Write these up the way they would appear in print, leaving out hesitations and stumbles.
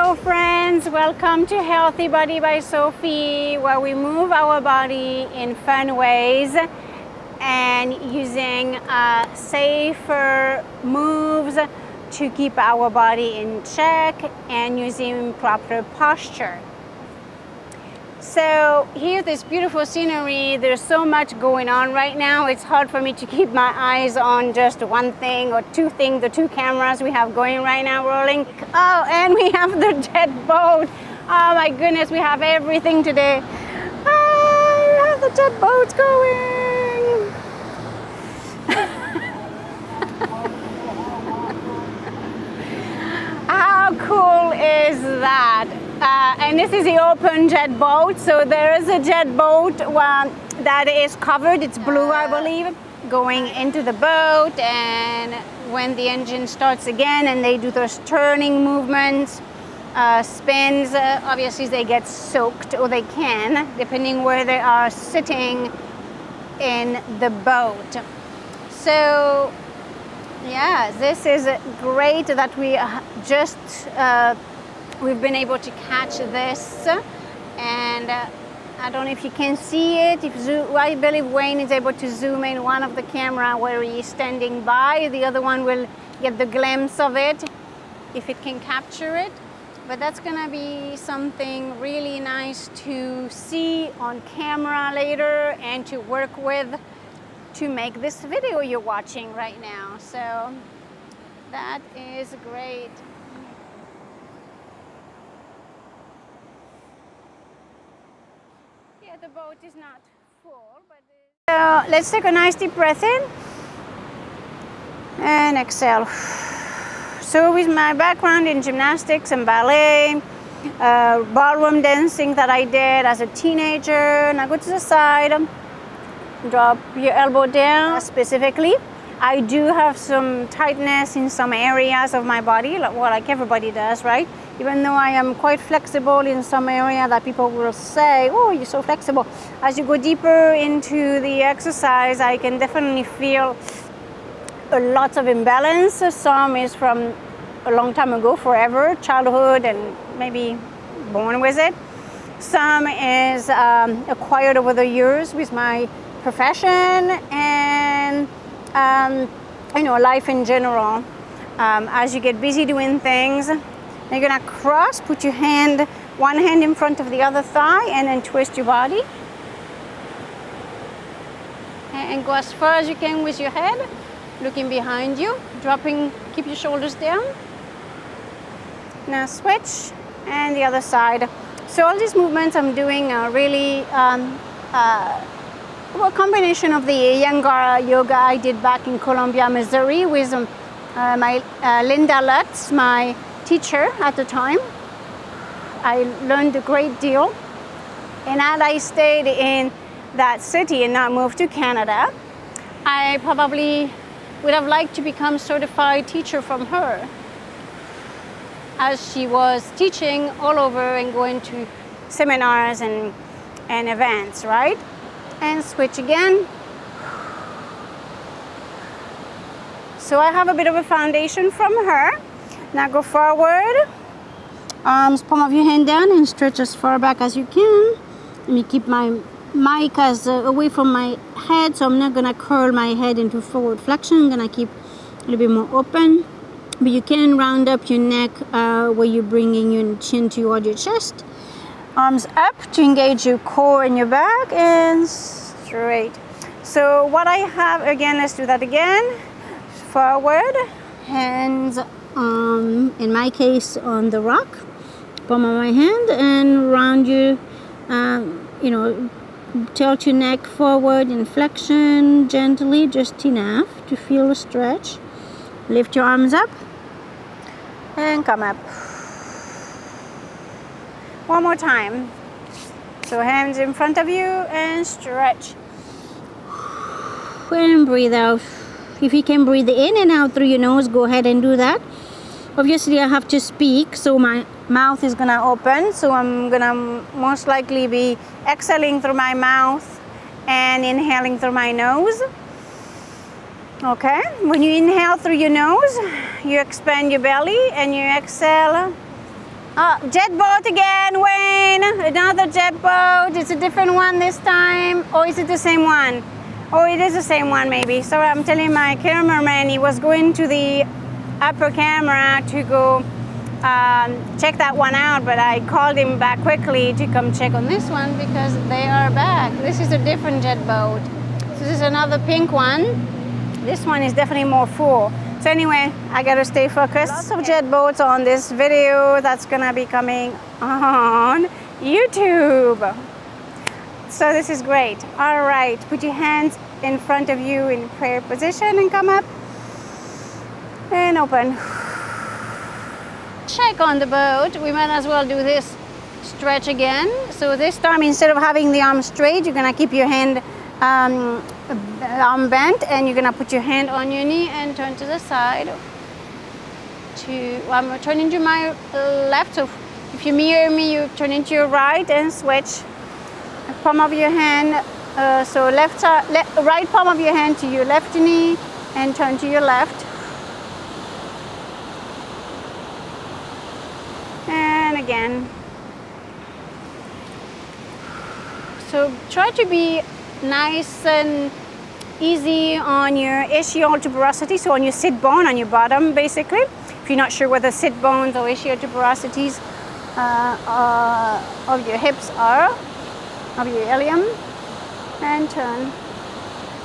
Hello friends, welcome to Healthy Body by Sophie, where we move our body in fun ways and using safer moves to keep our body in check and using proper posture. So here's this beautiful scenery. There's so much going on right now. It's hard for me to keep my eyes on just one thing or two things, the two cameras we have going right now rolling. Oh, and we have the jet boat. Oh my goodness, we have everything today. Oh, we have the jet boats going. How cool is that? And this is the open jet boat. So there is a jet boat that is covered. It's blue, I believe, going into the boat. And when the engine starts again and they do those turning movements, spins, obviously they get soaked, or they can, depending where they are sitting in the boat. So yeah, this is great that we just we've been able to catch this, and I don't know if you can see it. I believe Wayne is able to zoom in one of the camera where he's standing by. The other one will get the glimpse of it if it can capture it. But that's gonna be something really nice to see on camera later and to work with to make this video you're watching right now. So that is great. Yeah, the boat is not full, but so let's take a nice deep breath in and exhale. So with my background in gymnastics and ballet, ballroom dancing that I did as a teenager, now go to the side, drop your elbow down. Specifically, I do have some tightness in some areas of my body, like everybody does, right? Even though I am quite flexible in some area that people will say, oh, you're so flexible. As you go deeper into the exercise, I can definitely feel a lot of imbalance. Some is from a long time ago, forever, childhood, and maybe born with it. Some is acquired over the years with my profession and life in general. As you get busy doing things, you're gonna cross, put your hand, one hand in front of the other thigh, and then twist your body. And go as far as you can with your head, looking behind you, dropping, keep your shoulders down. Now switch, and the other side. So all these movements I'm doing are really a combination of the Iyengar yoga I did back in Columbia, Missouri with my Linda Lutz, my teacher at the time. I learned a great deal, and had I stayed in that city and not moved to Canada, I probably would have liked to become certified teacher from her, as she was teaching all over and going to seminars and events, right? And switch again. So I have a bit of a foundation from her. Now go forward, arms, palm of your hand down, and stretch as far back as you can. Let me keep my mic away from my head, so I'm not gonna curl my head into forward flexion. I'm gonna keep a little bit more open. But you can round up your neck where you're bringing your chin toward your chest. Arms up to engage your core and your back, and straight. So what I have, again, let's do that again. Forward, hands in my case on the rock, palm of my hand, and round you, tilt your neck forward in flexion gently, just enough to feel a stretch. Lift your arms up and come up. One more time. So hands in front of you and stretch. And breathe out. If you can breathe in and out through your nose, go ahead and do that. Obviously I have to speak, so my mouth is gonna open, so I'm gonna most likely be exhaling through my mouth and inhaling through my nose. Okay, when you inhale through your nose, you expand your belly, and you exhale Jet boat again, Wayne. Another jet boat. It's a different one this time. Or is it the same one? Oh, it is the same one maybe. So I'm telling my cameraman he was going to the upper camera to go check that one out, but I called him back quickly to come check on this one because they are back. This is a different jet boat. So this is another pink one. This one is definitely more full. So anyway, I gotta stay focused. Lots of jet boats on this video that's gonna be coming on YouTube. So this is great. All right, put your hands in front of you in prayer position and come up and open. Check on the boat. We might as well do this stretch again. So this time, instead of having the arm straight, you're gonna keep your hand arm bent, and you're gonna put your hand on your knee and turn to the side. I'm turning to my left. So if you mirror me, you turn into your right and switch. Palm of your hand. So right palm of your hand to your left knee and turn to your left. And again. So try to be nice and easy on your ischial tuberosity, so on your sit bone, on your bottom basically. If you're not sure where the sit bones or ischial tuberosities of your hips are, of your ilium, and turn.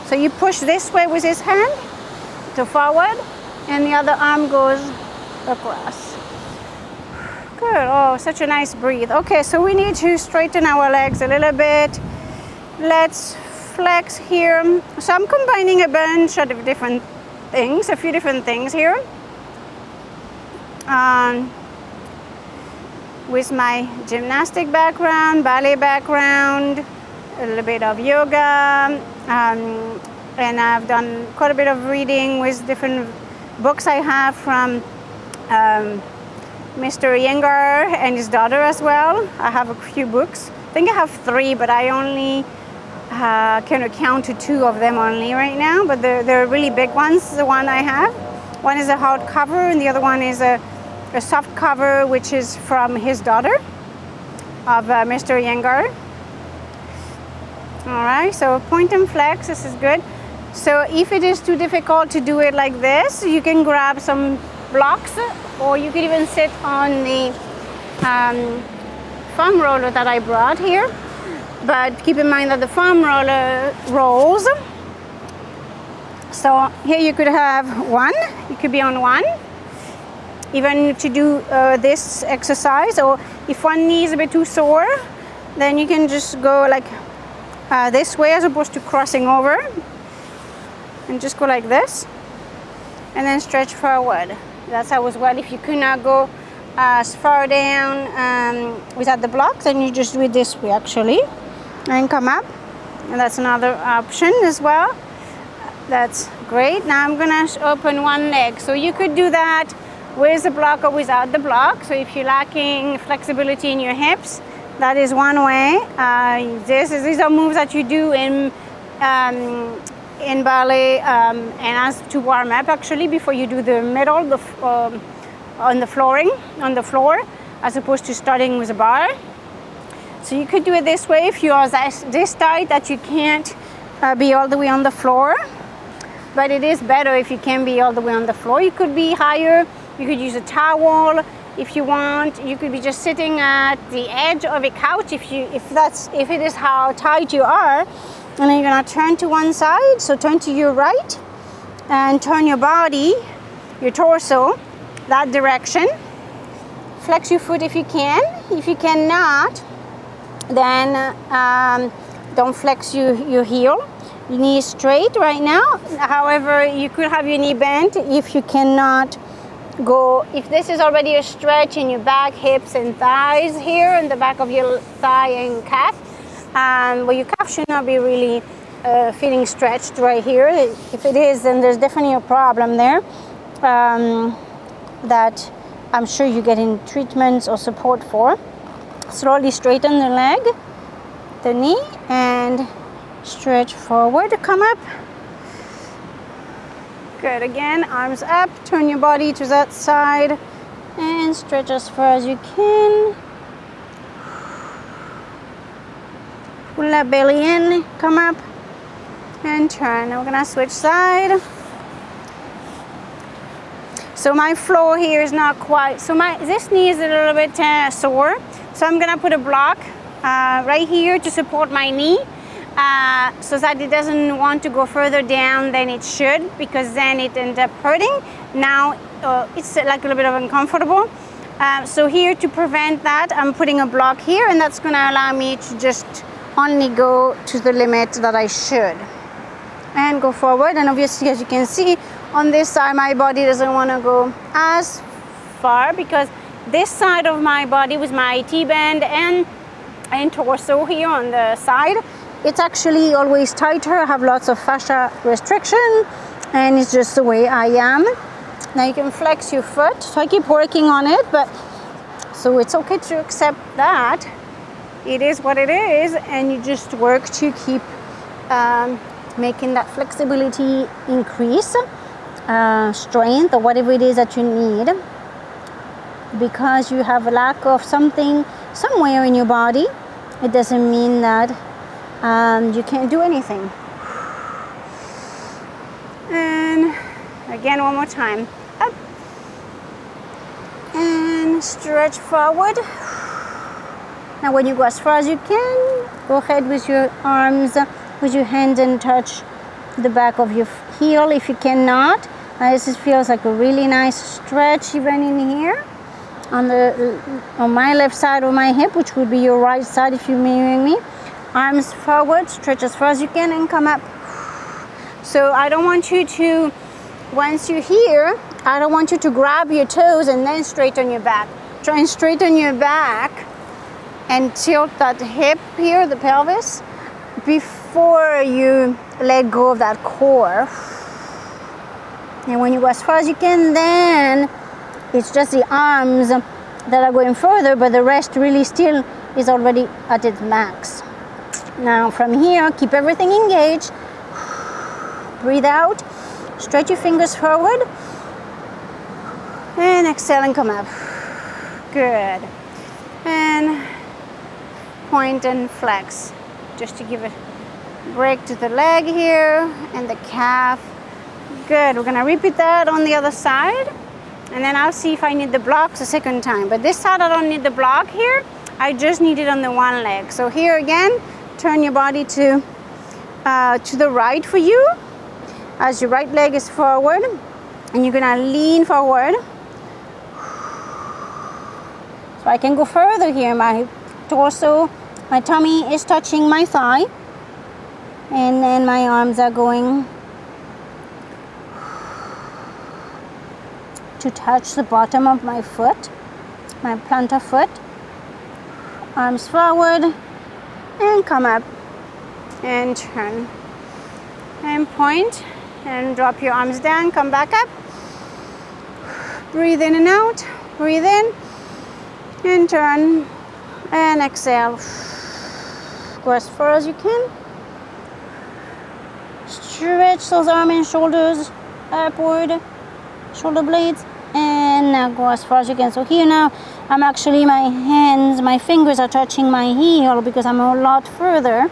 So you push this way with this hand to forward, and the other arm goes across. Good. Oh, such a nice breathe. Okay, so we need to straighten our legs a little bit. Let's flex here. So I'm combining a bunch of different things, a few different things here. With my gymnastic background, ballet background, a little bit of yoga, and I've done quite a bit of reading with different books I have from Mr. Iyengar and his daughter as well. I have a few books. I think I have 3, but I only can account to 2 of them only right now, but they're really big ones, the one I have. One is a hardcover and the other one is a soft cover, which is from his daughter of Mr. Iyengar. All right, so point and flex, this is good. So if it is too difficult to do it like this, you can grab some blocks, or you could even sit on the foam roller that I brought here. But keep in mind that the foam roller rolls. So here you could have one, you could be on one, even to do this exercise. Or if one knee is a bit too sore, then you can just go like this way as opposed to crossing over, and just go like this and then stretch forward. That's how as well. If you could not go as far down without the blocks, then you just do it this way actually and come up, and that's another option as well. That's great. Now I'm gonna open one leg, so you could do that with the block or without the block. So if you're lacking flexibility in your hips, that is one way. These are moves that you do in ballet and as to warm up actually before you do the middle on the floor, as opposed to starting with a bar. So you could do it this way if you are this tight that you can't be all the way on the floor. But it is better if you can be all the way on the floor. You could be higher. You could use a towel if you want. You could be just sitting at the edge of a couch if it is how tight you are. And then you're gonna turn to one side. So turn to your right and turn your body, your torso, that direction. Flex your foot if you can. If you cannot, then don't flex your heel. Your knee is straight right now. However, you could have your knee bent if you cannot go. If this is already a stretch in your back, hips, and thighs here, in the back of your thigh and calf, well, your calf should not be really feeling stretched right here. If it is, then there's definitely a problem there that I'm sure you're getting treatments or support for. Slowly straighten the leg, the knee, and stretch forward, come up. Good, again, arms up, turn your body to that side, and and stretch as far as you can. Pull that belly in, come up and turn. Now we're gonna switch side. So my floor here is not quite, so this knee is a little bit sore. So I'm gonna put a block right here to support my knee so that it doesn't want to go further down than it should, because then it ends up hurting. Now it's like a little bit of uncomfortable. So here, to prevent that, I'm putting a block here, and that's gonna allow me to just only go to the limit that I should. And go forward, and obviously, as you can see, on this side my body doesn't want to go as far, because this side of my body with my T-band and torso here on the side, it's actually always tighter. I have lots of fascia restriction, and it's just the way I am. Now you can flex your foot, so I keep working on it, but so it's okay to accept that it is what it is, and you just work to keep making that flexibility increase, strength, or whatever it is that you need, because you have a lack of something somewhere in your body. It doesn't mean that you can't do anything. And again, one more time, up and stretch forward. Now when you go as far as you can, go ahead with your arms, with your hands, and touch the back of your heel if you cannot. This feels like a really nice stretch even in here on my left side of my hip, which would be your right side if you're mirroring me. Arms forward, stretch as far as you can, and come up. So I don't want you to, once you're here, I don't want you to grab your toes and then straighten your back. Try and straighten your back and tilt that hip here, the pelvis, before you let go of that core. And when you go as far as you can, then it's just the arms that are going further, but the rest really still is already at its max. Now from here, keep everything engaged. Breathe out, stretch your fingers forward, and exhale and come up. Good. And point and flex, just to give a break to the leg here and the calf. Good. We're gonna repeat that on the other side, and then I'll see if I need the blocks a second time. But this side I don't need the block here, I just need it on the one leg. So here again, turn your body to the right for you, as your right leg is forward, and you're gonna lean forward. So I can go further here. My torso, my tummy is touching my thigh, and then my arms are going to touch the bottom of my foot, my plantar foot. Arms forward, and come up, and turn, and point, and drop your arms down, come back up. Breathe in and out, breathe in, and turn, and exhale. Go as far as you can. Stretch those arms and shoulders upward, shoulder blades, and now go as far as you can. So here now, I'm actually, my hands, my fingers are touching my heel because I'm a lot further.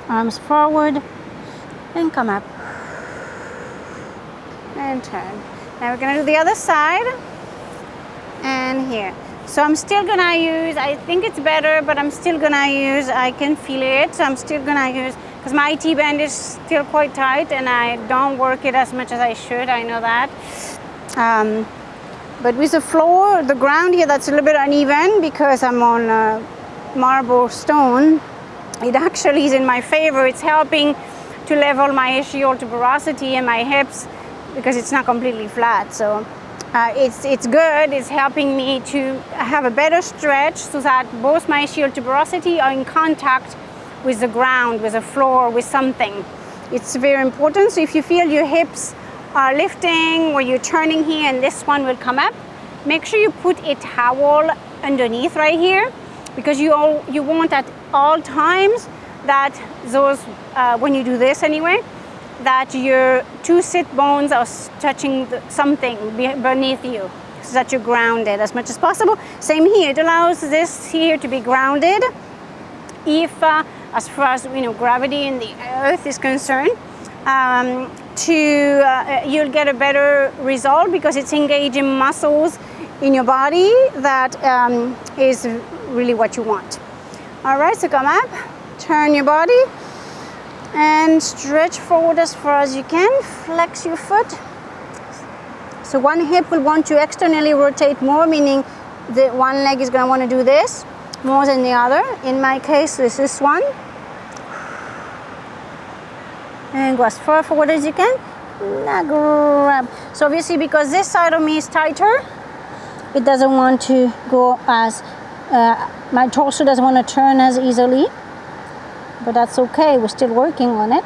Arms forward, and come up, and turn. Now we're gonna do the other side, and here. So I'm still gonna use, I think it's better, but I'm still gonna use, I can feel it, so I'm still gonna use, because my T-band is still quite tight and I don't work it as much as I should, I know that. But with the floor, the ground here, that's a little bit uneven because I'm on marble stone. It actually is in my favor. It's helping to level my ischial tuberosity and my hips because it's not completely flat. So it's good. It's helping me to have a better stretch so that both my ischial tuberosity are in contact with the ground, with the floor, with something. It's very important. So if you feel your hips are lifting or you're turning here and this one will come up, make sure you put a towel underneath right here, because you want at all times that those, when you do this anyway, that your two sit bones are touching something beneath you, so that you're grounded as much as possible. Same here, it allows this here to be grounded if as far as gravity in the earth is concerned. You'll get a better result because it's engaging muscles in your body that is really what you want. All right, so come up, turn your body and stretch forward as far as you can. Flex your foot. So one hip will want to externally rotate more, meaning the one leg is going to want to do this more than the other. In my case, this is one. And go as far forward as you can. Now grab. So obviously, because this side of me is tighter, it doesn't want to go as, my torso doesn't want to turn as easily. But that's okay, we're still working on it.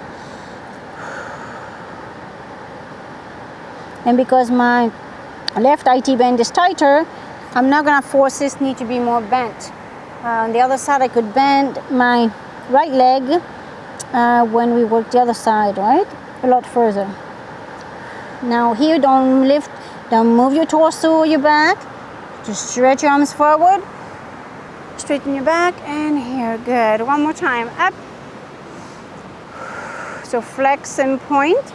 And because my left IT band is tighter, I'm not going to force this knee to be more bent. On the other side, I could bend my right leg when we work the other side, right? A lot further. Now here, don't move your torso or your back. Just stretch your arms forward. Straighten your back, and here, good. One more time, up. So flex and point,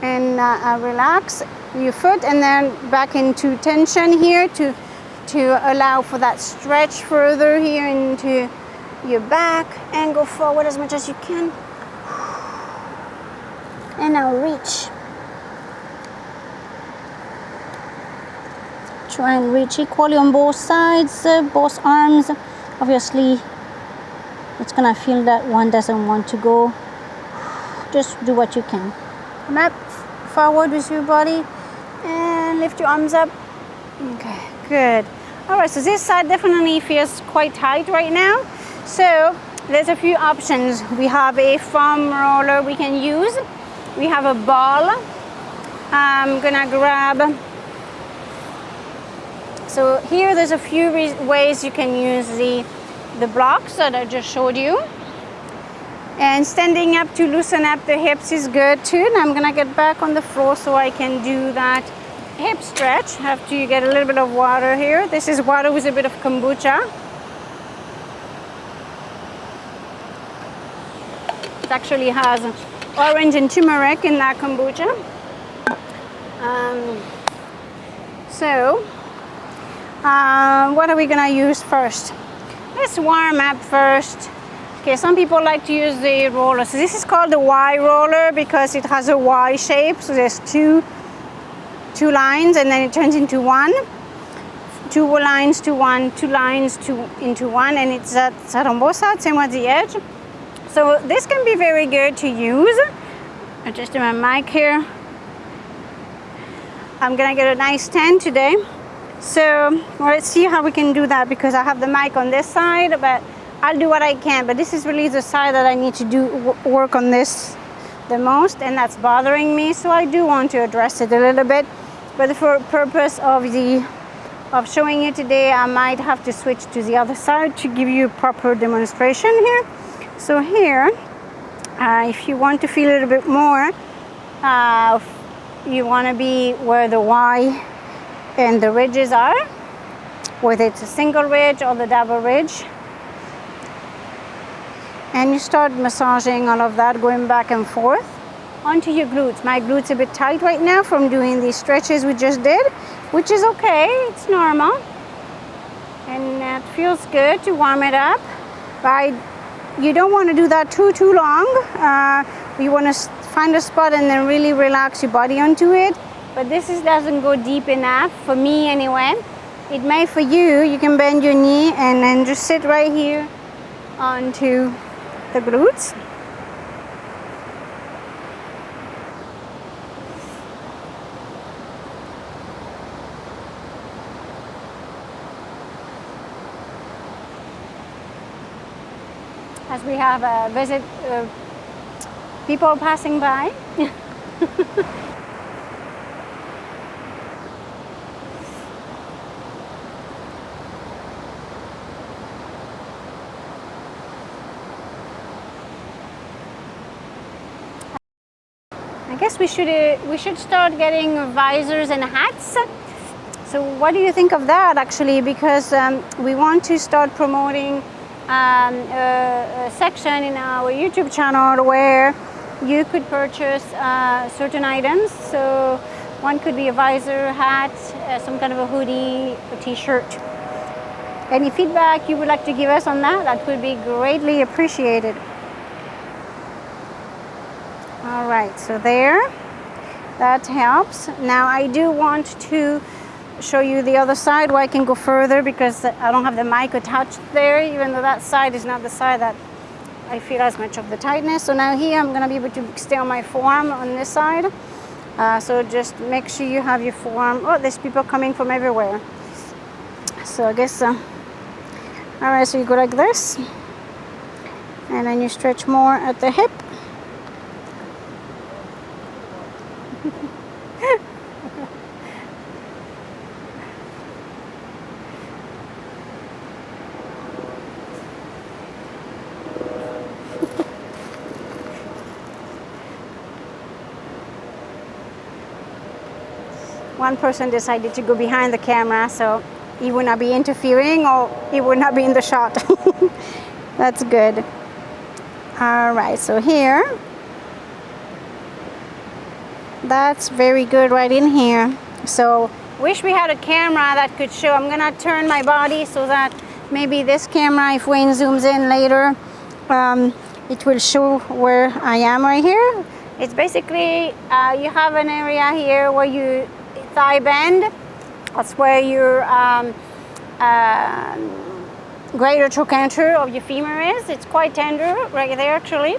and relax your foot, and then back into tension here to allow for that stretch further here into your back, and go forward as much as you can. And now reach. Try and reach equally on both sides, both arms. Obviously, it's gonna feel that one doesn't want to go. Just do what you can. Come up, forward with your body, and lift your arms up. Okay, good. All right, so this side definitely feels quite tight right now. So there's a few options. We have a foam roller we can use. We have a ball. I'm gonna grab. So here there's a few ways you can use the blocks that I just showed you. And standing up to loosen up the hips is good too. And I'm gonna get back on the floor so I can do that hip stretch. Have to get a little bit of water here. This is water with a bit of kombucha. It actually has orange and turmeric in that kombucha. What are we gonna use first? Let's warm up first. Okay, some people like to use the roller. So this is called the Y roller because it has a Y shape. So there's two lines, and then it turns into one. Two lines to one, two lines into one, and it's that on both sides, same at the edge. So this can be very good to use. Adjusting my mic here. I'm gonna get a nice stand today. So let's see how we can do that because I have the mic on this side, but I'll do what I can. But this is really the side that I need to do work on this the most, and that's bothering me. So I do want to address it a little bit. But for purpose of showing you today, I might have to switch to the other side to give you a proper demonstration here. So here, if you want to feel a little bit more, you want to be where the Y and the ridges are, whether it's a single ridge or the double ridge. And you start massaging all of that, going back and forth onto your glutes. My glutes are a bit tight right now from doing these stretches we just did, which is okay, it's normal. And it feels good to warm it up. But you don't want to do that too long. You want to find a spot and then really relax your body onto it. But this doesn't go deep enough, for me anyway. It may for you. You can bend your knee and then just sit right here onto the glutes. As we have a visit, people passing by. guess we should start getting visors and hats. So what do you think of that, actually? Because we want to start promoting a section in our YouTube channel where you could purchase certain items. So one could be a visor, hat, some kind of a hoodie, a t-shirt. Any feedback you would like to give us on that, that would be greatly appreciated. All right, so there, that helps. Now I do want to show you the other side where I can go further, because I don't have the mic attached there, even though that side is not the side that I feel as much of the tightness. So now here I'm going to be able to stay on my forearm on this side. So just make sure you have your forearm. Oh, there's people coming from everywhere. So I guess, all right, so you go like this, and then you stretch more at the hip. One person decided to go behind the camera, so he would not be interfering, or he would not be in the shot. That's good. All right, so here, that's very good right in here. So wish we had a camera that could show. I'm gonna turn my body so that maybe this camera, if Wayne zooms in later, it will show where I am right here. It's basically, you have an area here where you thigh bend. That's where your greater trochanter of your femur is. It's quite tender right there, actually.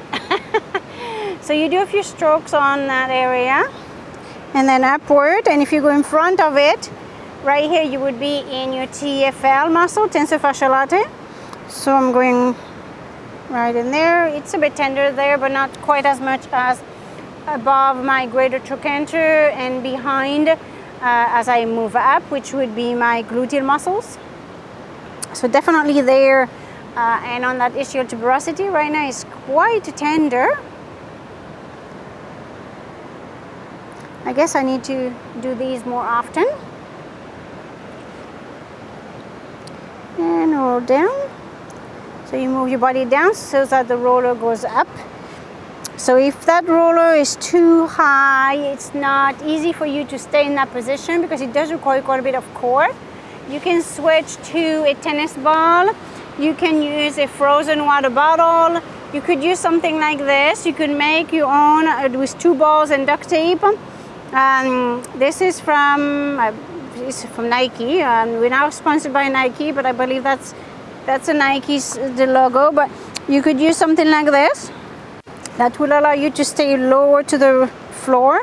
So you do a few strokes on that area, and then upward. And if you go in front of it, right here, you would be in your TFL muscle, tensor fascial lateral. So I'm going right in there. It's a bit tender there, but not quite as much as above my greater trochanter and behind as I move up, which would be my gluteal muscles. So definitely there, and on that ischial tuberosity right now is quite tender. I guess I need to do these more often. And roll down. So you move your body down so that the roller goes up. So if that roller is too high, it's not easy for you to stay in that position, because it does require quite a bit of core. You can switch to a tennis ball. You can use a frozen water bottle. You could use something like this. You could make your own with 2 balls and duct tape. This is from Nike. We're now sponsored by Nike, but I believe that's a Nike's the logo. But you could use something like this. That will allow you to stay lower to the floor,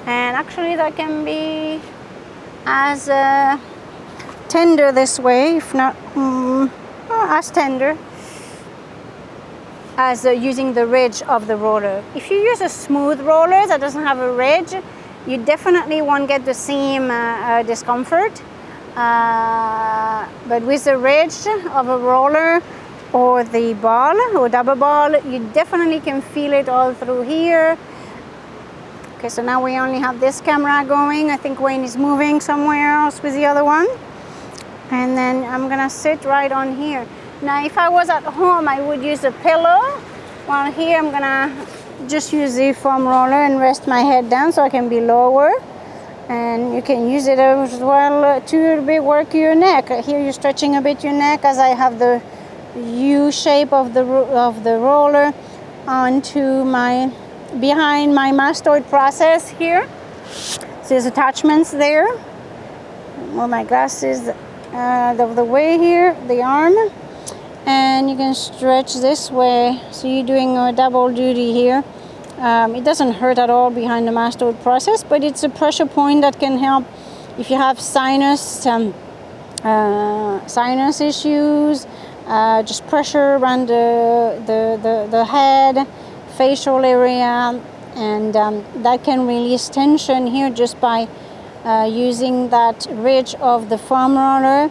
and actually that can be as tender this way, if not as tender as using the ridge of the roller. If you use a smooth roller that doesn't have a ridge, you definitely won't get the same discomfort. But with the ridge of a roller, or the ball, or double ball, you definitely can feel it all through here. Okay, so now we only have this camera going. I think Wayne is moving somewhere else with the other one. And then I'm gonna sit right on here. Now, if I was at home, I would use a pillow. While here, I'm gonna just use the foam roller and rest my head down so I can be lower. And you can use it as well to work your neck. Here you're stretching a bit your neck, as I have the U shape of the roller onto behind my mastoid process here. So there's attachments there. Well, my glasses of the way here, the arm, and you can stretch this way. So you're doing a double duty here. It doesn't hurt at all behind the mastoid process, but it's a pressure point that can help if you have sinus issues. Just pressure around the head, facial area, and that can release tension here just by using that ridge of the foam roller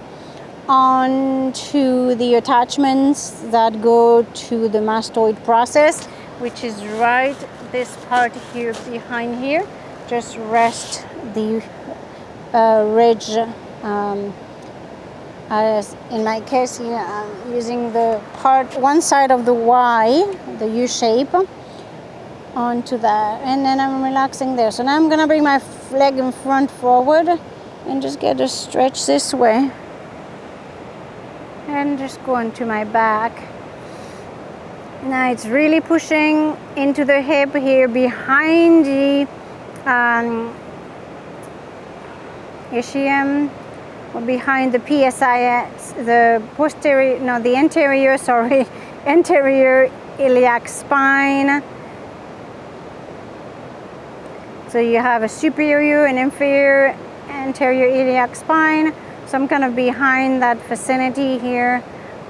onto the attachments that go to the mastoid process, which is right this part here behind here. Just rest the ridge. As in my case here, I'm using the one side of the Y, the U shape, onto that, and then I'm relaxing there. So now I'm gonna bring my leg in front forward and just get a stretch this way, and just go into my back. Now it's really pushing into the hip here behind the ischium, or behind the PSI, the posterior, no, the anterior, sorry, anterior iliac spine. So you have a superior and inferior anterior iliac spine. So I'm kind of behind that vicinity here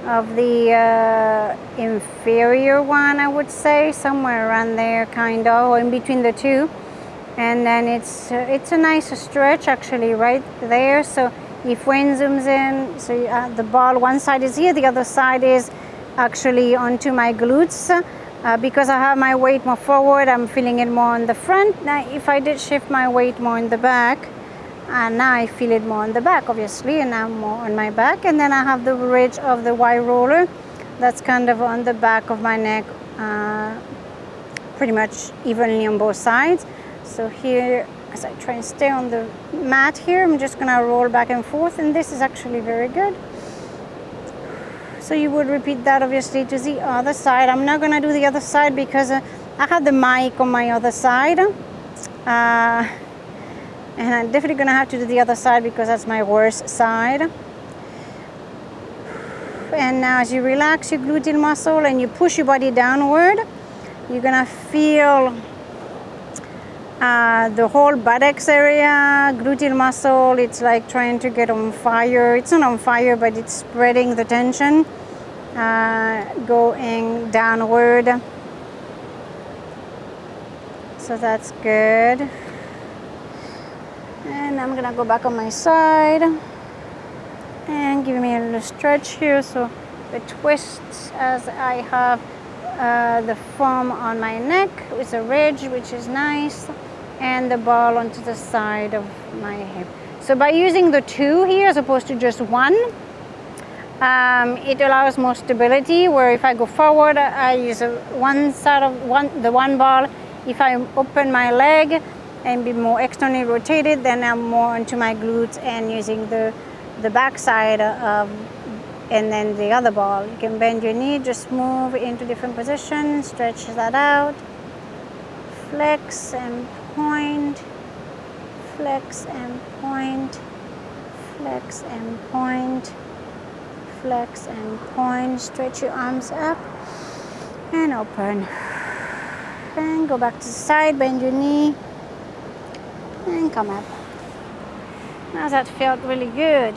of the inferior one, I would say, somewhere around there, kind of, or in between the two. And then it's a nice stretch actually right there. So if wind zooms in, so the ball, one side is here, the other side is actually onto my glutes. Because I have my weight more forward, I'm feeling it more on the front. Now if I did shift my weight more in the back, and now I feel it more on the back, obviously, and now more on my back. And then I have the ridge of the Y roller that's kind of on the back of my neck, pretty much evenly on both sides. So here, as I try and stay on the mat here, I'm just gonna roll back and forth, and this is actually very good. So you would repeat that obviously to the other side. I'm not gonna do the other side because I have the mic on my other side. And I'm definitely gonna have to do the other side because that's my worst side. And now as you relax your gluteal muscle and you push your body downward, you're gonna feel the whole buttocks area, gluteal muscle. It's like trying to get on fire. It's not on fire, but it's spreading the tension, going downward. So that's good. And I'm gonna go back on my side and give me a little stretch here. So the twists as I have the foam on my neck with a ridge, which is nice, and the ball onto the side of my hip. So by using the two here as opposed to just one, it allows more stability, where if I go forward, I use one side of the one ball. If I open my leg and be more externally rotated, then I'm more into my glutes and using the back side of, and then the other ball. You can bend your knee, just move into different positions, stretch that out, flex and point, flex and point, flex and point, flex and point. Stretch your arms up and open. And go back to the side, bend your knee, and come up. Now that felt really good.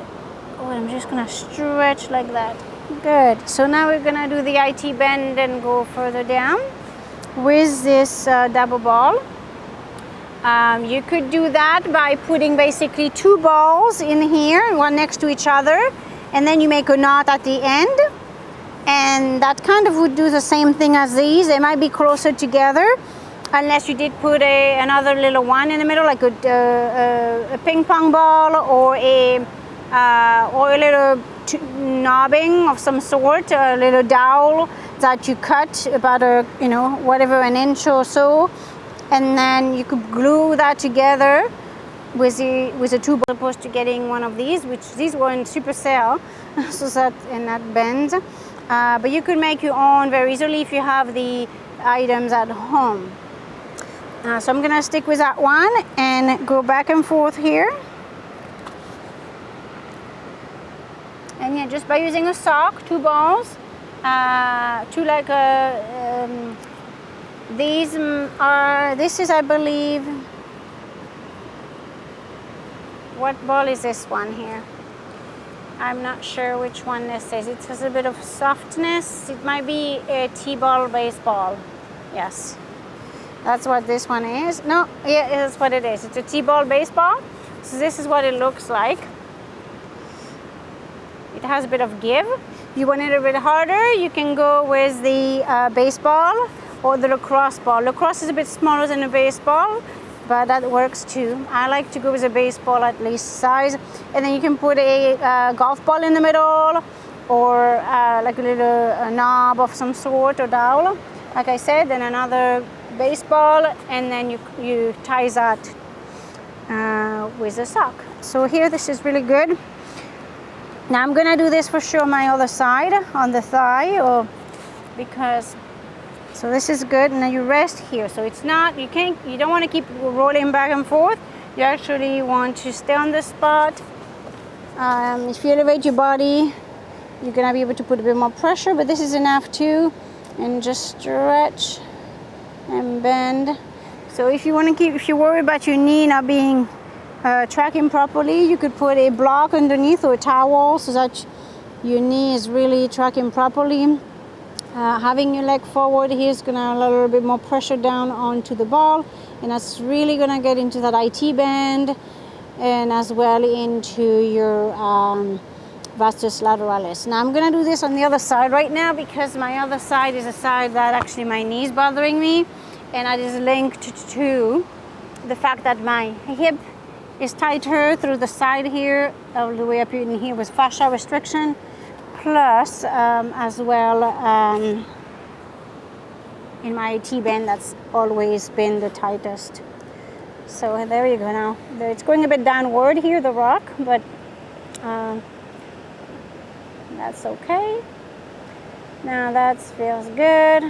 Oh, I'm just gonna stretch like that. Good. So now we're gonna do the IT bend and go further down with this double ball. You could do that by putting basically two balls in here, one next to each other, and then you make a knot at the end. And that kind of would do the same thing as these. They might be closer together, unless you did put another little one in the middle, like a ping pong ball or a little knobbing of some sort, a little dowel that you cut about whatever, an inch or so, and then you could glue that together with the two balls, opposed to getting one of these, which these were in supercell, so that bends. But you could make your own very easily if you have the items at home. So I'm gonna stick with that one and go back and forth here. And yeah, just by using a sock, two balls, this is, I believe, what ball is this one here? I'm not sure which one this is. It has a bit of softness. It might be a T-ball baseball. Yes, that's what this one is. No, yeah, that's what it is. It's a T-ball baseball. So this is what it looks like. It has a bit of give. If you want it a bit harder, you can go with the baseball, or the lacrosse ball. Lacrosse is a bit smaller than a baseball, but that works too. I like to go with a baseball at least size, and then you can put a golf ball in the middle, or like a little knob of some sort or dowel, like I said, then another baseball, and then you tie that with a sock. So here, this is really good. Now I'm gonna do this for sure my other side on the thigh, or because. So this is good, and then you rest here. So it's not, you don't want to keep rolling back and forth. You actually want to stay on the spot. If you elevate your body, you're gonna be able to put a bit more pressure, but this is enough too. And just stretch and bend. So if you worry about your knee not being tracking properly, you could put a block underneath or a towel so that your knee is really tracking properly. Having your leg forward here is going to allow a little bit more pressure down onto the ball, and that's really going to get into that IT band and as well into your vastus lateralis. Now I'm going to do this on the other side right now, because my other side is a side that actually my knee is bothering me, and that is linked to the fact that my hip is tighter through the side here, all the way up in here with fascia restriction. Plus, as well, in my T-band, that's always been the tightest. So there you go now. It's going a bit downward here, the rock, but that's okay. Now that feels good,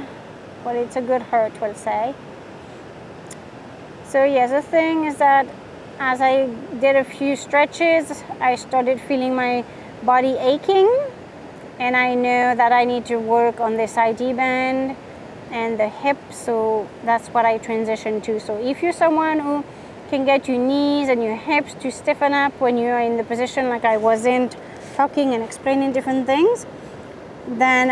but it's a good hurt, we'll say. So yes, the thing is that as I did a few stretches, I started feeling my body aching. And I know that I need to work on this ID band and the hip, so that's what I transitioned to. So if you're someone who can get your knees and your hips to stiffen up when you're in the position like I wasn't talking and explaining different things, then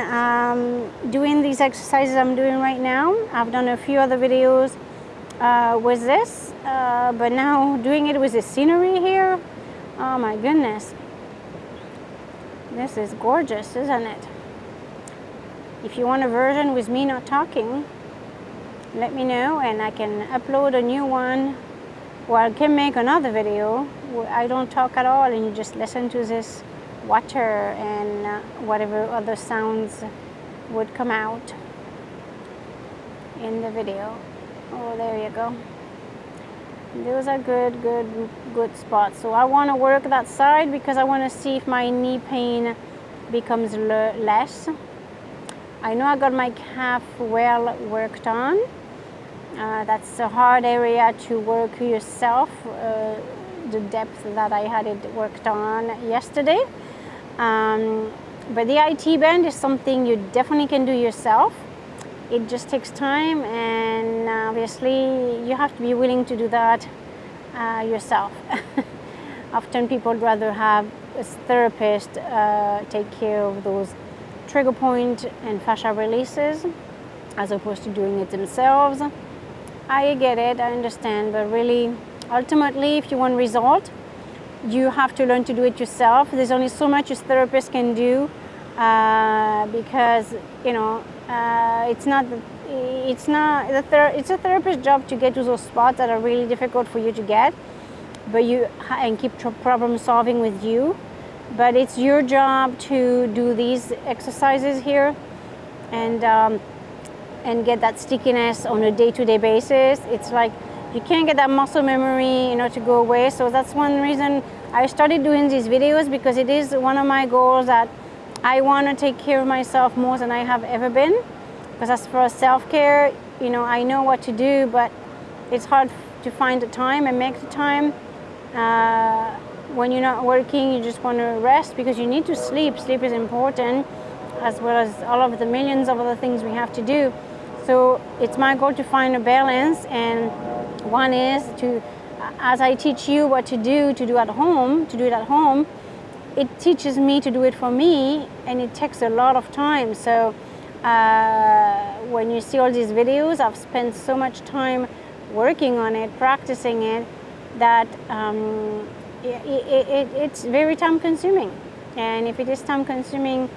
doing these exercises I'm doing right now, I've done a few other videos with this, but now doing it with the scenery here, oh my goodness. This is gorgeous, isn't it? If you want a version with me not talking, let me know and I can upload a new one, or I can make another video where I don't talk at all and you just listen to this water and whatever other sounds would come out in the video. Oh, there you go. Those are good spots. So I want to work that side because I want to see if my knee pain becomes less. I know I got my calf well worked on. That's a hard area to work yourself, the depth that I had it worked on yesterday. But the IT band is something you definitely can do yourself. It just takes time, and obviously you have to be willing to do that yourself. Often people would rather have a therapist take care of those trigger point and fascia releases as opposed to doing it themselves. I get it, I understand, but really, ultimately, if you want result, you have to learn to do it yourself. There's only so much a therapist can do because, you know, it's a therapist's job to get to those spots that are really difficult for you to get, but and keep problem solving with you. But it's your job to do these exercises here and get that stickiness on a day-to-day basis. It's like you can't get that muscle memory, you know, to go away. So that's one reason I started doing these videos, because it is one of my goals that I want to take care of myself more than I have ever been. Because as for self-care, you know, I know what to do, but it's hard to find the time and make the time. When you're not working, you just want to rest because you need to sleep. Sleep is important, as well as all of the millions of other things we have to do. So it's my goal to find a balance, and one is to, as I teach you what to do at home, it teaches me to do it for me, and it takes a lot of time. So when you see all these videos, I've spent so much time working on it, practicing it, that it's very time consuming. And if it is time consuming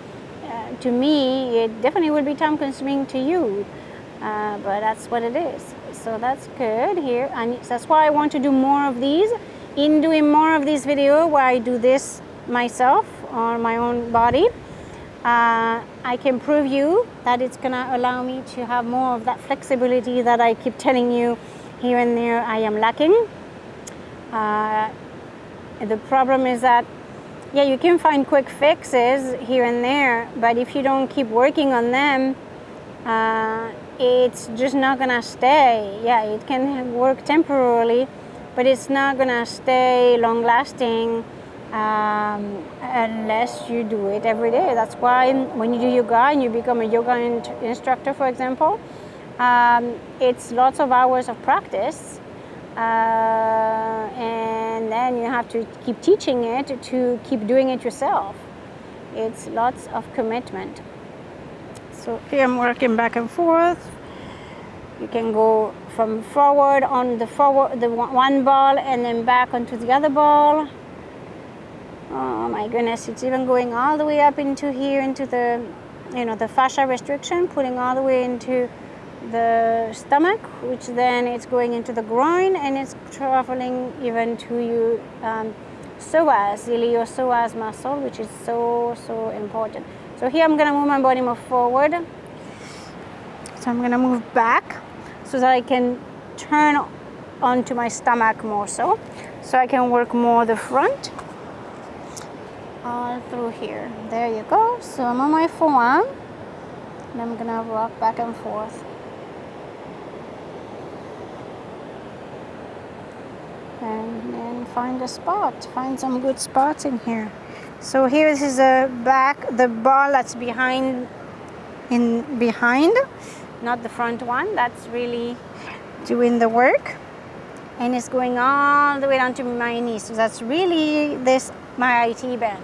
to me, it definitely will be time consuming to you. but that's what it is. So that's good here, and that's why I want to do more of these. In doing more of these videos where I do this myself on my own body, I can prove you that it's gonna allow me to have more of that flexibility that I keep telling you here and there I am lacking. The problem is that, yeah, you can find quick fixes here and there, but if you don't keep working on them, it's just not gonna stay. Yeah, it can work temporarily, but it's not gonna stay long lasting unless you do it every day. That's why when you do yoga and you become a yoga instructor, for example, it's lots of hours of practice, and then you have to keep teaching it to keep doing it yourself. It's lots of commitment. So here I'm working back and forth. You can go from forward on the one ball and then back onto the other ball. Oh my goodness, it's even going all the way up into here, into the, the fascia restriction, pulling all the way into the stomach, which then it's going into the groin, and it's traveling even to your psoas, iliopsoas muscle, which is so important. So here I'm gonna move my body more forward. So I'm gonna move back so that I can turn onto my stomach more so I can work more the front. All through here. There you go. So I'm on my forearm and I'm gonna rock back and forth. And then find a spot. Find some good spots in here. So here this is the ball that's behind, not the front one. That's really doing the work. And it's going all the way down to my knee. So that's really my Itband.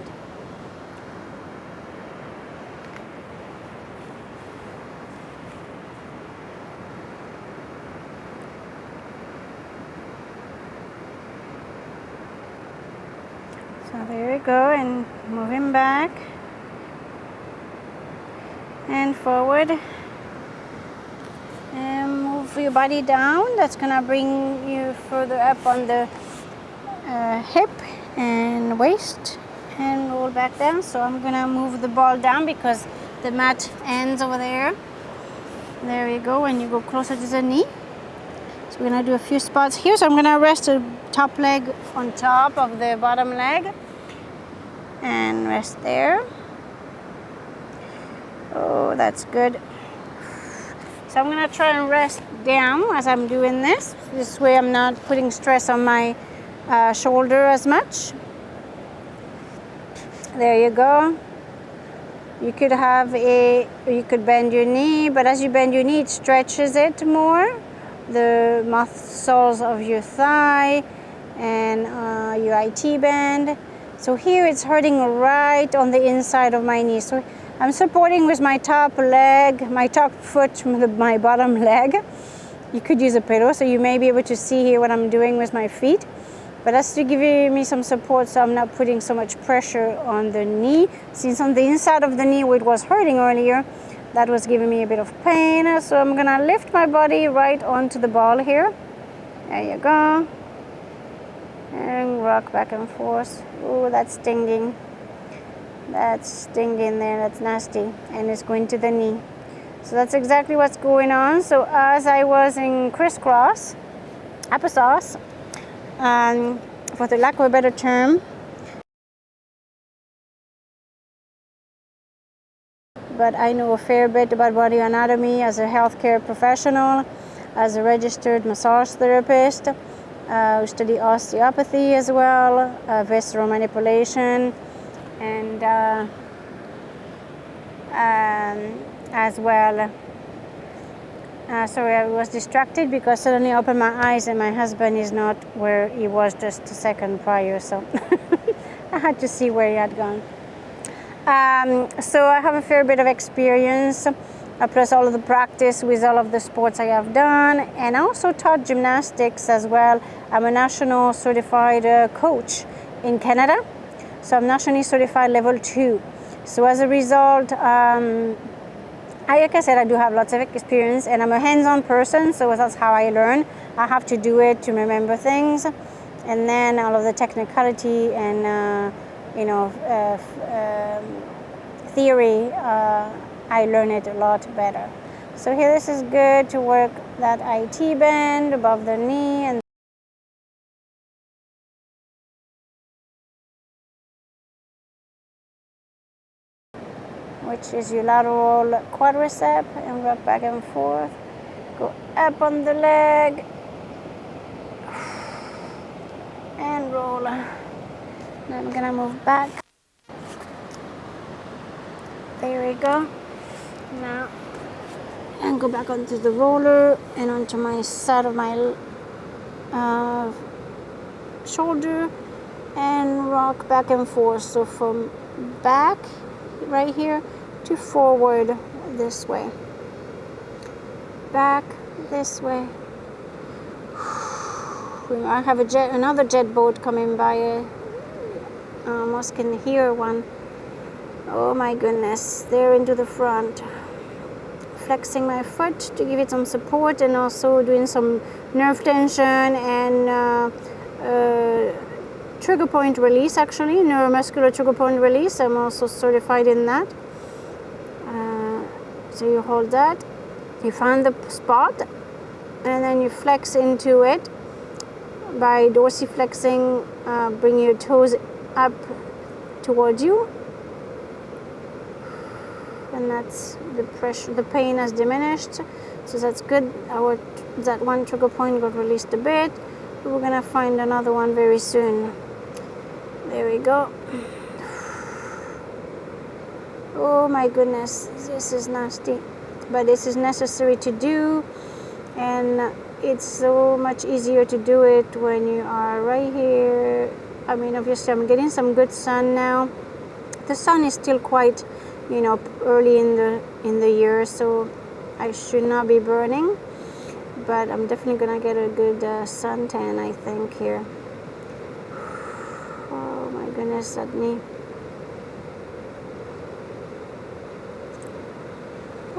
So there we go, and moving back and forward. And move your body down. That's gonna bring you further up on the hip and waist, and roll back down. So I'm gonna move the ball down because the mat ends over there. There you go, and you go closer to the knee. So we're gonna do a few spots here. So I'm gonna rest the top leg on top of the bottom leg and rest there. Oh, that's good. So I'm gonna try and rest down as I'm doing this. This way I'm not putting stress on my shoulder as much. There you go. You could bend your knee, but as you bend your knee, it stretches it more. The muscles of your thigh and your Itband. So here it's hurting right on the inside of my knee. So I'm supporting with my top leg, my top foot, my bottom leg. You could use a pillow, so you may be able to see here what I'm doing with my feet. But that's to give me some support, so I'm not putting so much pressure on the knee. Since on the inside of the knee where it was hurting earlier, that was giving me a bit of pain. So I'm gonna lift my body right onto the ball here. There you go. And rock back and forth. Oh, that's stinging. That's stinging there, that's nasty. And it's going to the knee. So that's exactly what's going on. So as I was in crisscross, applesauce, for the lack of a better term, but I know a fair bit about body anatomy as a healthcare professional, as a registered massage therapist, who study osteopathy as well, visceral manipulation, and as well. Sorry, I was distracted because suddenly I opened my eyes and my husband is not where he was just a second prior, so I had to see where he had gone. So I have a fair bit of experience, plus all of the practice with all of the sports I have done, and I also taught gymnastics as well. I'm a national certified coach in Canada, so I'm nationally certified level 2. So as a result, like I said, I do have lots of experience, and I'm a hands-on person, so that's how I learn. I have to do it to remember things, and then all of the technicality and theory, I learn it a lot better. So here, this is good to work that IT band above the knee, and which is your lateral quadricep, and rock back and forth. Go up on the leg and roll. Then I'm gonna move back. There we go. Now, and go back onto the roller and onto my side of my shoulder, and rock back and forth. So from back right here to forward this way, back this way. I have another jet boat coming by. Almost can hear one. Oh my goodness, they're into the front. Flexing my foot to give it some support, and also doing some nerve tension and trigger point release, actually, neuromuscular trigger point release. I'm also certified in that. So you hold that, you find the spot, and then you flex into it by dorsiflexing. Bring your toes up towards you, and that's the pressure. The pain has diminished, so that's good. That one trigger point got released a bit. We're gonna find another one very soon. There we go. Oh my goodness, this is nasty, but this is necessary to do, and it's so much easier to do it when you are right here. I mean, obviously I'm getting some good sun now. The sun is still quite, early in the year, so I should not be burning, but I'm definitely gonna get a good suntan, I think, here. Oh my goodness, that knee.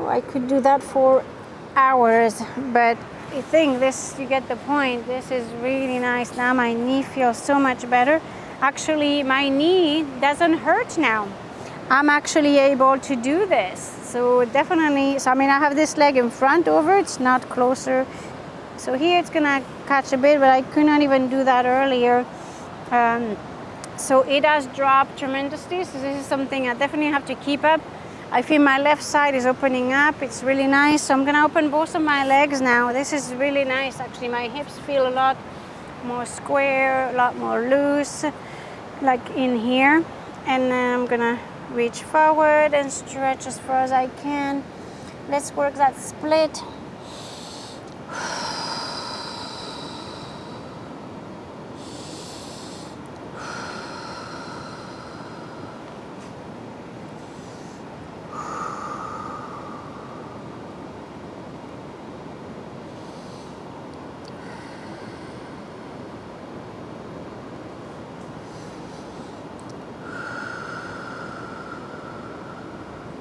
Oh, I could do that for hours, but I think you get the point. This is really nice. Now my knee feels so much better. Actually, my knee doesn't hurt now. I'm actually able to do this. So definitely, I have this leg in front over, it's not closer. So here it's gonna catch a bit, but I could not even do that earlier. So it has dropped tremendously. So this is something I definitely have to keep up. I feel my left side is opening up. It's really nice. So I'm gonna open both of my legs now. This is really nice. Actually, my hips feel a lot more square, a lot more loose, like in here. And then I'm gonna reach forward and stretch as far as I can. Let's work that split.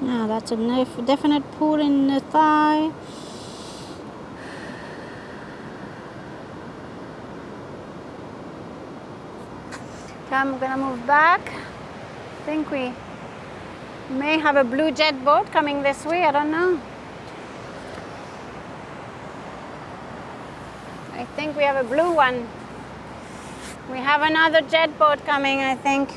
Now that's a definite pull in the thigh. Okay, I'm gonna move back. I think we may have a blue jet boat coming this way, I don't know. I think we have a blue one. We have another jet boat coming, I think.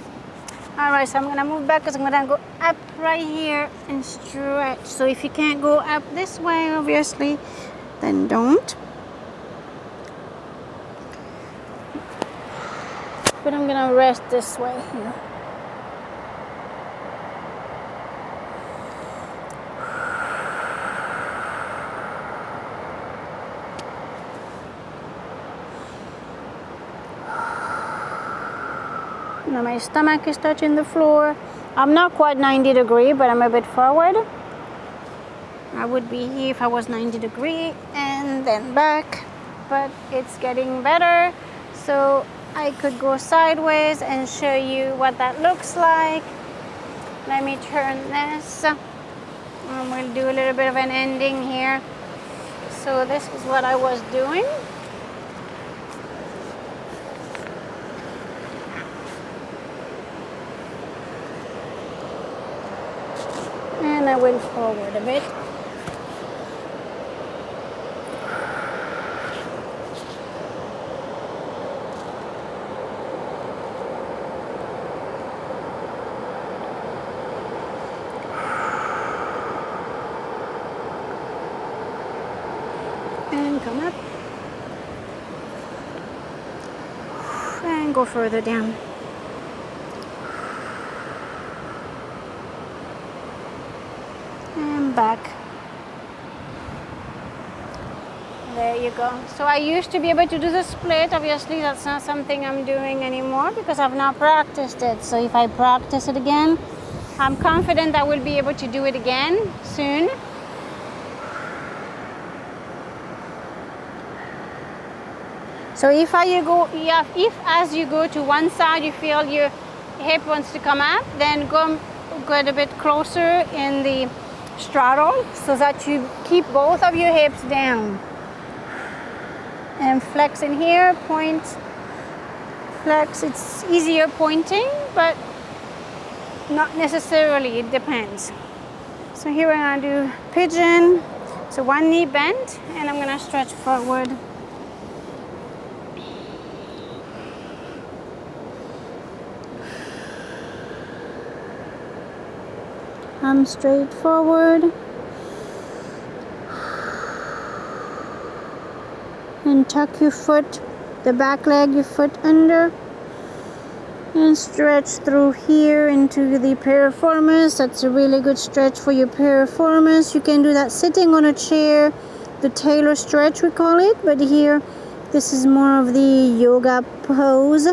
Alright, so I'm gonna move back because I'm gonna go up right here and stretch. So if you can't go up this way, obviously, then don't. But I'm gonna rest this way here. Now my stomach is touching the floor. I'm not quite 90 degrees, but I'm a bit forward. I would be here if I was 90 degrees and then back, but it's getting better. So I could go sideways and show you what that looks like. Let me turn this. And we'll do a little bit of an ending here. So this is what I was doing. And I went forward a bit. And come up. And go further down. Back. There you go. So I used to be able to do the split. Obviously that's not something I'm doing anymore because I've not practiced it. So if I practice it again, I'm confident I will be able to do it again soon. So if as you go to one side you feel your hip wants to come up, then go get a bit closer in the straddle so that you keep both of your hips down. And flex in here, point, flex. It's easier pointing, but not necessarily, it depends. So here we're gonna do pigeon. So one knee bent, and I'm gonna stretch forward. Arm straight forward. And tuck your foot, the back leg, your foot under. And stretch through here into the piriformis. That's a really good stretch for your piriformis. You can do that sitting on a chair, the Taylor stretch we call it. But here, this is more of the yoga pose.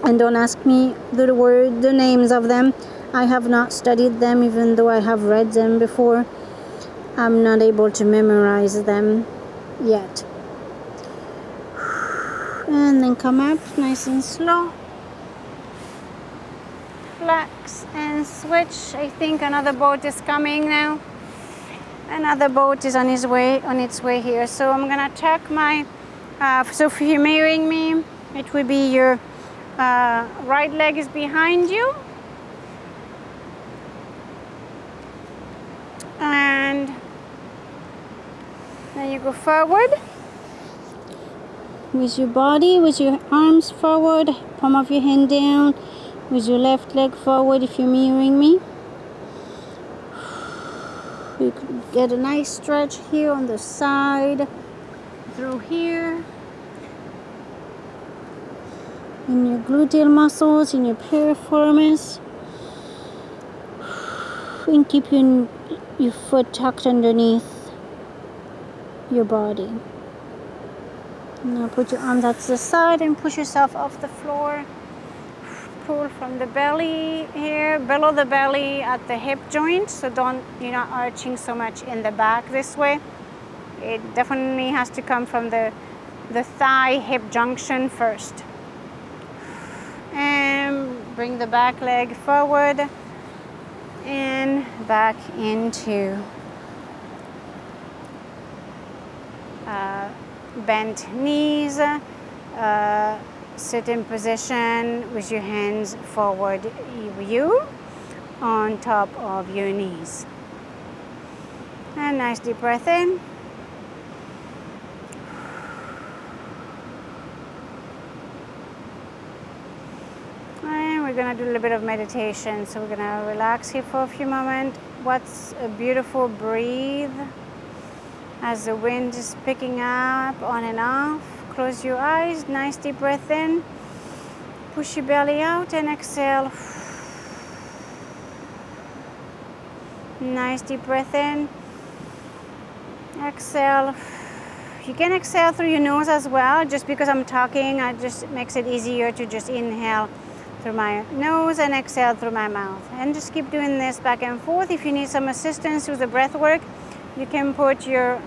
And don't ask me the names of them. I have not studied them, even though I have read them before. I'm not able to memorize them yet. And then come up nice and slow. Flex and switch. I think another boat is coming now. Another boat is on its way here. So I'm gonna tuck my, so if you're mirroring me, it will be your right leg is behind you. And then you go forward with your body, with your arms forward, palm of your hand down, with your left leg forward if you're mirroring me. You can get a nice stretch here on the side, through here, in your gluteal muscles, in your piriformis, and keep your foot tucked underneath your body. Now put your arms out to the side and push yourself off the floor. Pull from the belly here, below the belly at the hip joint, so you're not arching so much in the back this way. It definitely has to come from the thigh hip junction first. And bring the back leg forward and back into bent knees. Sit in position with your hands forward, you on top of your knees. And nice deep breath in. And we're gonna do a little bit of meditation. So we're gonna relax here for a few moments. What's a beautiful breathe as the wind is picking up on and off. Close your eyes, nice deep breath in. Push your belly out and exhale. Nice deep breath in. Exhale. You can exhale through your nose as well. Just because I'm talking, it just makes it easier to just inhale through my nose and exhale through my mouth. And just keep doing this back and forth. If you need some assistance with the breath work, you can put your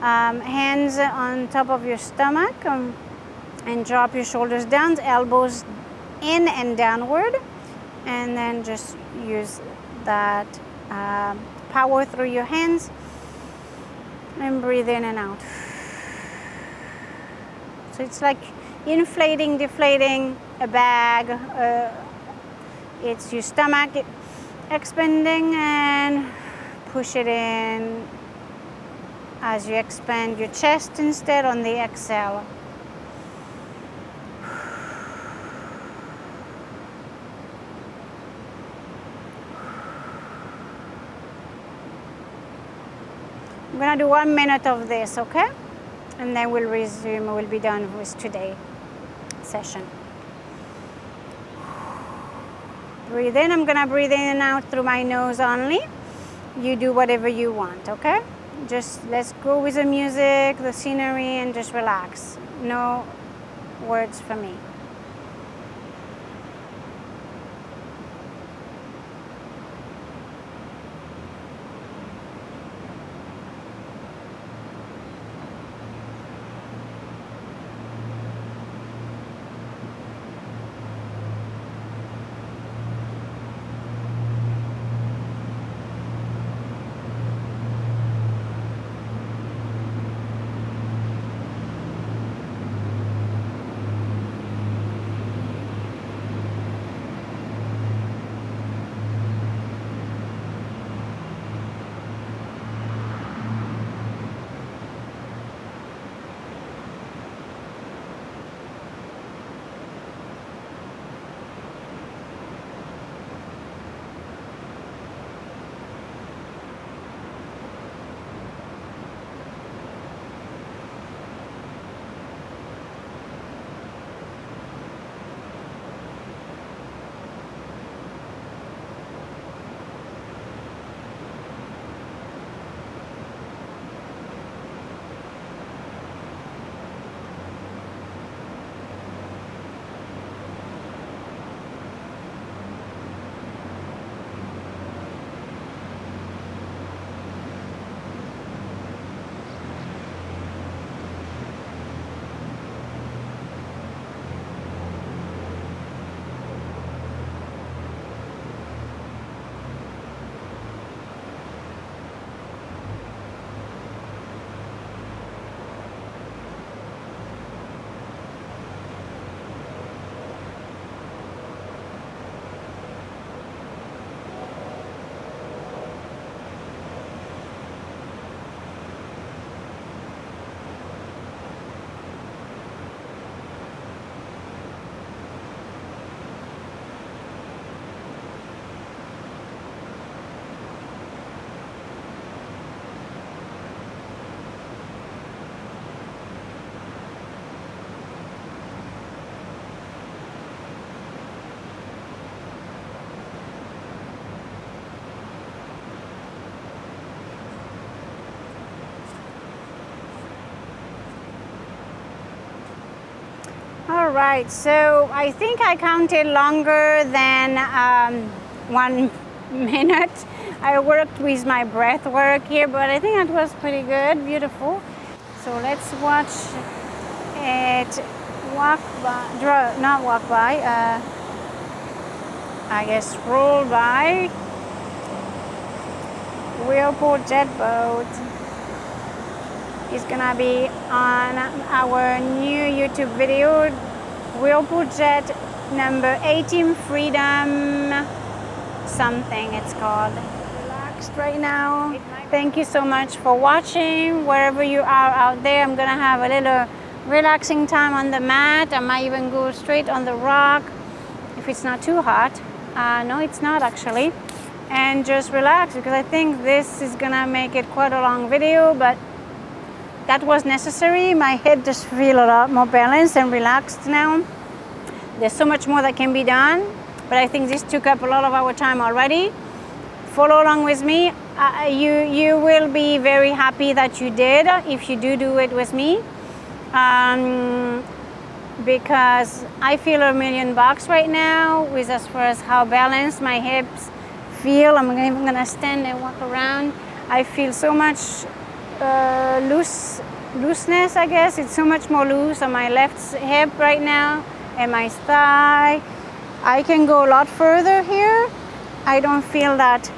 hands on top of your stomach and drop your shoulders down, elbows in and downward, and then just use that power through your hands. And breathe in and out. So it's like inflating, deflating a bag. It's your stomach expanding, and push it in as you expand your chest instead on the exhale. I'm gonna do 1 minute of this, okay? And then we'll resume, we'll be done with today's session. Breathe in, I'm gonna breathe in and out through my nose only. You do whatever you want, okay? Just let's go with the music, the scenery, and just relax. No words for me. All right, so I think I counted longer than 1 minute. I worked with my breath work here, but I think that was pretty good, beautiful. So let's watch it walk by, not walk by, I guess roll by. Whirlpool jet boat is gonna be on our new YouTube video, Whirlpool jet number 18 Freedom something it's called. Relaxed right now. Thank you so much for watching. Wherever you are out there, I'm gonna have a little relaxing time on the mat. I might even go straight on the rock if it's not too hot. No, it's not actually. And just relax, because I think this is gonna make it quite a long video, but that was necessary. My head just feels a lot more balanced and relaxed now. There's so much more that can be done, but I think this took up a lot of our time already. Follow along with me. You will be very happy that you did if you do it with me, because I feel $1,000,000 right now with as far as how balanced my hips feel. I'm even gonna stand and walk around. I feel so much looseness, I guess. It's so much more loose on my left hip right now and my thigh. I can go a lot further here. I don't feel that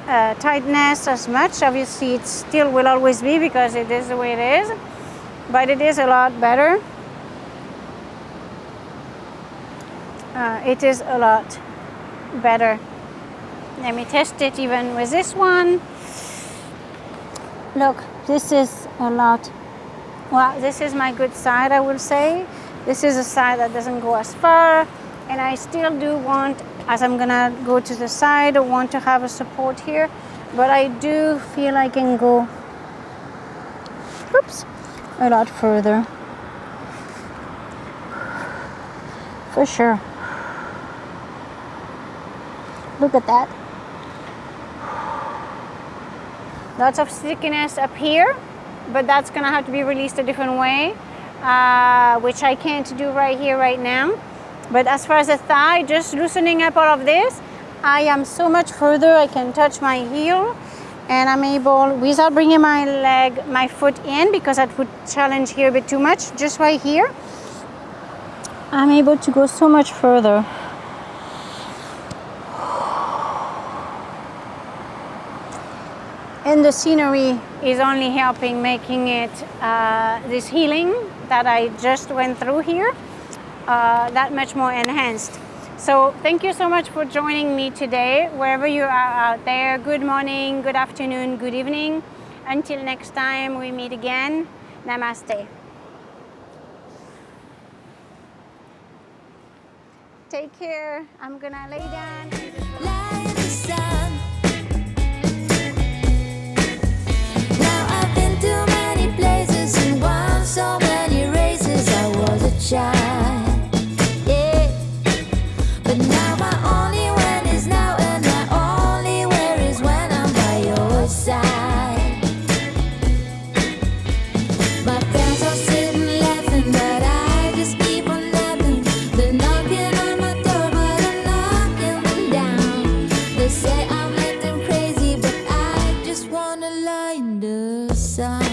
tightness as much. Obviously it still will always be because it is the way it is, but it is a lot better. It is a lot better. Let me test it even with this one. Look, this is a lot. Well, this is my good side, I will say. This is a side that doesn't go as far, and I still do want, as I'm gonna go to the side, I want to have a support here, but I do feel I can go, oops, a lot further. For sure. Look at that. Lots of stickiness up here, but that's gonna have to be released a different way, which I can't do right here, right now. But as far as the thigh, just loosening up all of this, I am so much further. I can touch my heel, and I'm able, without bringing my foot in, because that would challenge here a bit too much, just right here, I'm able to go so much further. And the scenery is only helping, making it this healing that I just went through here that much more enhanced. So thank you so much for joining me today, wherever you are out there. Good morning, good afternoon, good evening. Until next time we meet again, namaste. Take care. I'm gonna lay down. Like the sun. Now I've been to many places and won so many races. I was a child, yeah. But now my only when is now, and my only where is when I'm by your side. My friends are sitting laughing, but I just keep on laughing. They're knocking on my door, but I'm knocking them down. They say I'm acting crazy, but I just wanna lie in the sun.